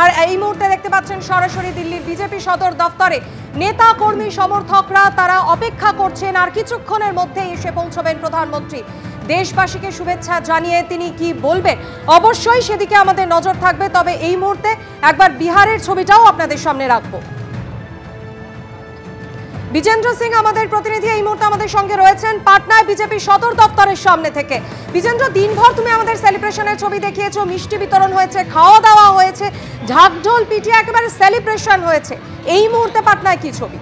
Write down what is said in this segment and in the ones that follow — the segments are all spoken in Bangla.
আর এই মুহূর্তে দেখতে পাচ্ছেন সরাসরি দিল্লির বিজেপি সদর দফতরে নেতা কর্মী সমর্থকরা তারা অপেক্ষা করছেন, আর কিছুক্ষণের মধ্যেই এসে পৌঁছবেন প্রধানমন্ত্রী। দেশবাসীকে শুভেচ্ছা জানিয়ে তিনি কি বলবেন অবশ্যই সেদিকে আমাদের নজর থাকবে। তবে এই মুহূর্তে একবার বিহারের ছবিটাও আপনাদের সামনে রাখবো। বিজেন্দ্র সিং আমাদের প্রতিনিধি এই মুহূর্তে আমাদের সঙ্গে রয়েছেন পাটনায় বিজেপি সদর দফতরের সামনে থেকে। বিজেন্দ্র, দিনভর তুমি আমাদের সেলিব্রেশনের ছবি দেখিয়েছো, মিষ্টি বিতরণ হয়েছে, খাওয়া দাওয়া হয়েছে, ঢাকঢোল পিটিয়ে একেবারে সেলিব্রেশন হয়েছে। এই মুহূর্তে পাটনায় কি ছবি?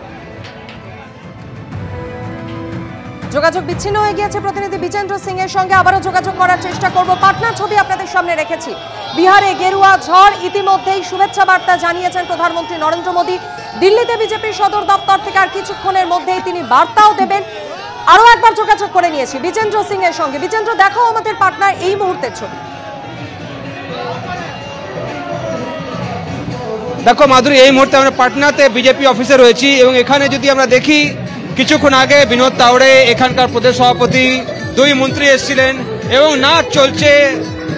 যোগাযোগ বিচ্ছিন্ন হয়ে গিয়েছে প্রতিনিধি বিজেন্দ্র সিং এর সঙ্গে, আবারও যোগাযোগ করার চেষ্টা করব। পাটনার ছবি আপনাদের সামনে রেখেছি। বিহারে গেরুয়া ঝড়, ইতিমধ্যেই শুভেচ্ছা বার্তা জানিয়েছেন প্রধানমন্ত্রী নরেন্দ্র মোদী। দিল্লিতে বিজেপির সদর দপ্তর থেকে আর কিছুক্ষণের মধ্যেই তিনি বার্তাও দেবেন। আরো একবার যোগাযোগ করে নিয়েছি বিজেন্দ্র সিং এর সঙ্গে। বিজেন্দ্র, দেখো আমাদের পাটনার এই মুহূর্তের ছবি। দেখো মাধুরী, এই মুহূর্তে আমরা পাটনাতে বিজেপি অফিসে রয়েছি এবং এখানে যদি আমরা দেখি কিছুক্ষণ আগে বিনোদ তাওড়ে এখানকার প্রদেশ সভাপতি, দুই মন্ত্রী এসেছিলেন এবং নাচ চলছে,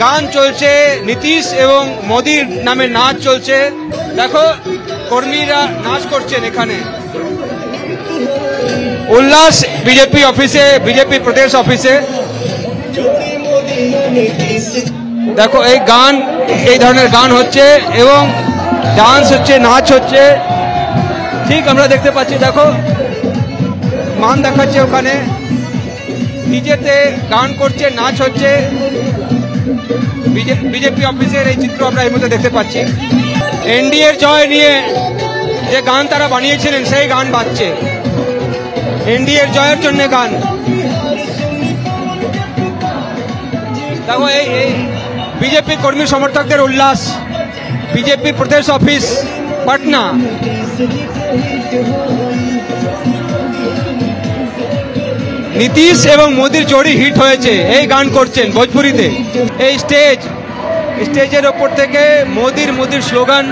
গান চলছে, নীতিশ এবং মোদির নামে নাচ চলছে। দেখো কর্মীরা নাচ করছেন এখানে। উল্লাস বিজেপি অফিসে, বিজেপি প্রদেশ অফিসে। দেখো এই গান, এই ধরনের গান হচ্ছে এবং ডান্স হচ্ছে, নাচ হচ্ছে। ঠিক আমরা দেখতে পাচ্ছি, দেখো মান দেখাচ্ছে ওখানে, ডিজেতে গান করছে, নাচ হচ্ছে। বিজেপি অফিসের এই চিত্র আমরা এই মধ্যে দেখতে পাচ্ছি। এনডিএর জয় নিয়ে যে গান তারা বানিয়েছিলেন সেই গান বাজছে, এনডিএর জয়ের জন্য গান। দেখো এই বিজেপি কর্মী সমর্থকদের উল্লাস। বিজেপি প্রদেশ অফিস পাটনা। নীতিশ এবং মোদির জোড়ি হিট হয়েছে, এই গান করছেন ভোজপুরিতে। এই স্টেজের ওপর থেকে মোদির স্লোগান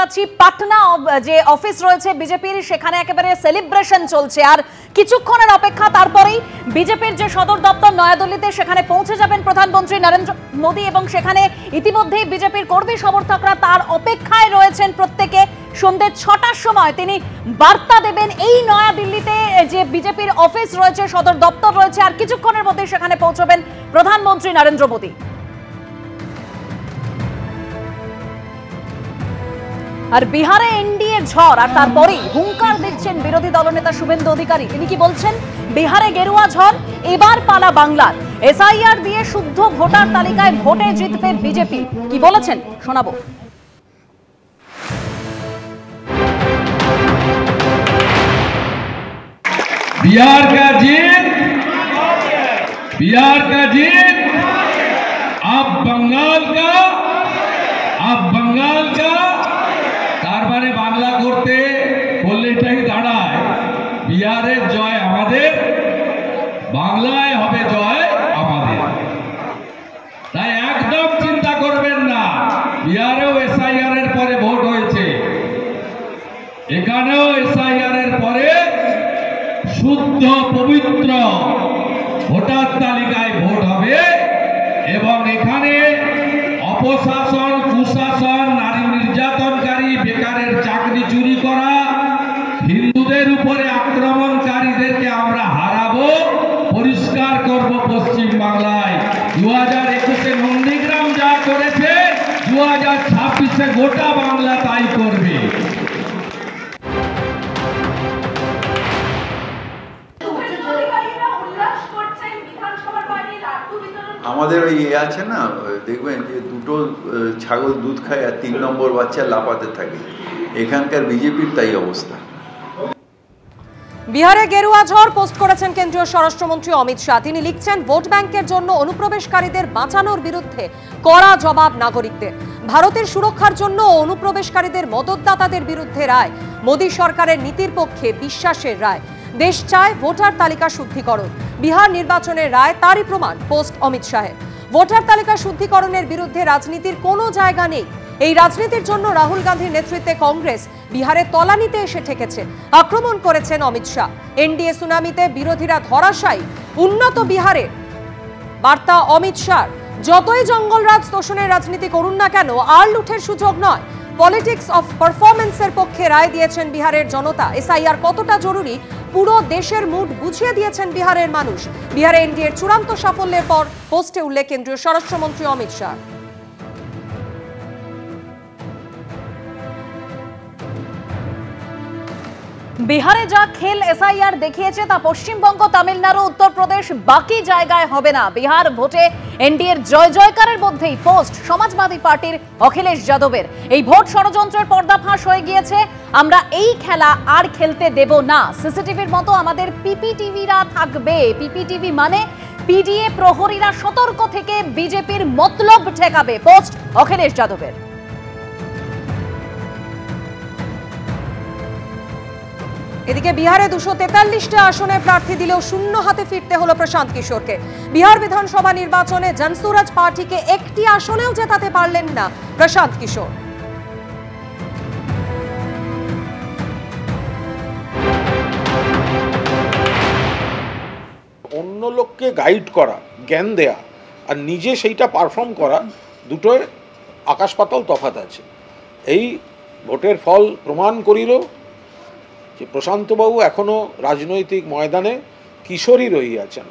পাচ্ছি। পাটনা যে অফিস রয়েছে বিজেপির, সেখানে একেবারে সেলিব্রেশন চলছে। আর কিছুক্ষণের অপেক্ষা, তারপরেই বিজেপির যে সদর দপ্তর নয়াদিল্লিতে, সেখানে পৌঁছে যাবেন প্রধানমন্ত্রী নরেন্দ্র মোদী এবং সেখানে ইতিমধ্যেই বিজেপির কর্মী সমর্থকরা তার অপেক্ষায় রয়েছেন। প্রত্যেকে সন্ধ্যে 6টার সময় তিনি বার্তা দেবেন এই নয়াদিল্লিতে যে বিজেপির অফিস রয়েছে, সদর দপ্তর রয়েছে। আর কিছুক্ষণের মধ্যে সেখানে পৌঁছবেন প্রধানমন্ত্রী নরেন্দ্র মোদী। আর বিহারে এনডিএ ঝড়, আর তারপরেই হুঙ্কার দিচ্ছেন বিরোধী দলনেতা শুভেন্দু অধিকারী। তিনি কি বলছেন? বিহারে গেরুয়া ঝড়, এবার পালা বাংলার। এসআইআর দিয়ে শুদ্ধ ভোটার তালিকায় ভোটে জিতবে বিজেপি। কি বলেছেন শোনাবো। बिहार का जीत अब बंगाल का तार माने बांगला करते बोललेটাই দাঁড়ায় বিহারের জয় আমাদের, বাংলায় হবে জয় আমাদের। তাই একদম চিন্তা করবেন না। বিহারেও এসআইআর এর পরে ভোট হয়েছে, এখানেও এসআইআর এর পরে শুদ্ধ পবিত্র ভোটার তালিকায় ভোট হবে এবং এখানে অপশাসন, কুশাসন, নারী নির্যাতনকারী, বেকারের চাকরি চুরি করা, হিন্দুদের উপরে আক্রমণকারীদেরকে আমরা হারাবো, পরিষ্কার করব পশ্চিম বাংলায়। 2021-এ নন্দীগ্রাম যা করেছে 2026-এ গোটা বাংলা তাই করবে। আমাদের ওই আছে না, দেখবেন যে দুটো ছাগল দুধ খায় আর 3 নম্বর বাচ্চা লাফাতে থাকে, এখানকার বিজেপির তাই অবস্থা। বিহারে গেরুয়া ঝড় পোস্ট করেছেন কেন্দ্রীয় স্বরাষ্ট্রমন্ত্রী অমিত শাহ। তিনি লিখছেন, ভোট ব্যাংকের জন্য অনুপ্রবেশকারীদের বাঁচানোর বিরুদ্ধে কড়া জবাব নাগরিকদের। ভারতের সুরক্ষার জন্য অনুপ্রবেশকারীদের মদতদাতাদের বিরুদ্ধে রায়। মোদী সরকারের নীতির পক্ষে বিশ্বাসের রায়। দেশ চায় ভোটার তালিকা শুদ্ধিকরণ। বিহার নির্বাচনের রায় তারই প্রমাণ। পোস্ট অমিত শাহের। ভোটার তালিকা শুদ্ধিকরণের বিরুদ্ধে রাজনীতির কোনো জায়গা নেই। এই রাজনীতির জন্য রাহুল গান্ধীর নেতৃত্বে কংগ্রেস বিহারে তলানিতে এসে ঠেকেছে। আক্রমণ করেছেন অমিত শাহ। এনডিএ সুনামিতে বিরোধীরা ধরাশায়ী। উন্নত বিহারের বার্তা অমিত শাহ। যতই জঙ্গলরাজ তোষণের রাজনীতি করুন না কেন, আর লুঠের সুযোগ নয়। পলিটিক্স অফ পারফরমেন্সের পক্ষে রায় দিয়েছেন বিহারের জনতা। এসআইআর কতটা জরুরি পুরো দেশের মুড বুঝিয়ে দিয়েছেন বিহারের মানুষ। বিহারে এনডিএর চূড়ান্ত সাফল্যের পর পোস্টে উল্লেখ কেন্দ্রীয় স্বরাষ্ট্রমন্ত্রী অমিত শাহ। বিহারে যা খেল এসআইআর দেখিয়েছে তা পশ্চিমবঙ্গ, তামিলনাড়ু, উত্তরপ্রদেশ বাকি জায়গায় হবে না। বিহার ভোটে এনডিএর জয় জয়কারের মধ্যেই পোস্ট সমাজবাদী পার্টির অখিলেশ যাদবের। এই ভোট ষড়যন্ত্রের পর্দাফাঁস হয়ে গিয়েছে। আমরা এই খেলা আর খেলতে দেব না। সিসিটিভির মতো আমাদের পিপিটিভিরা থাকবে। পিপিটিভি মানে পিডিএ প্রহরীরা সতর্ক থেকে বিজেপির মতলব ঠেকাবে। পোস্ট অখিলেশ যাদবের। এদিকে বিহারে 243টা আসনে প্রার্থী দিলেও শূন্য হাতে ফিরতে হলো প্রশান্ত কিশোরকে। বিহার বিধানসভা নির্বাচনে জনসুরাজ পার্টিকে একটি আসনেও জেতাতে পারলেন না প্রশান্ত কিশোর। অন্য লোককে গাইড করা, জ্ঞান দেয়া আর নিজে সেইটা পারফর্ম করা, দুটোয় আকাশ পাতাল তফাৎ আছে। এই ভোটের ফল প্রমাণ করিল যে প্রশান্তবাবু এখনো রাজনৈতিক ময়দানে কিশোরই রহিয়াছেন।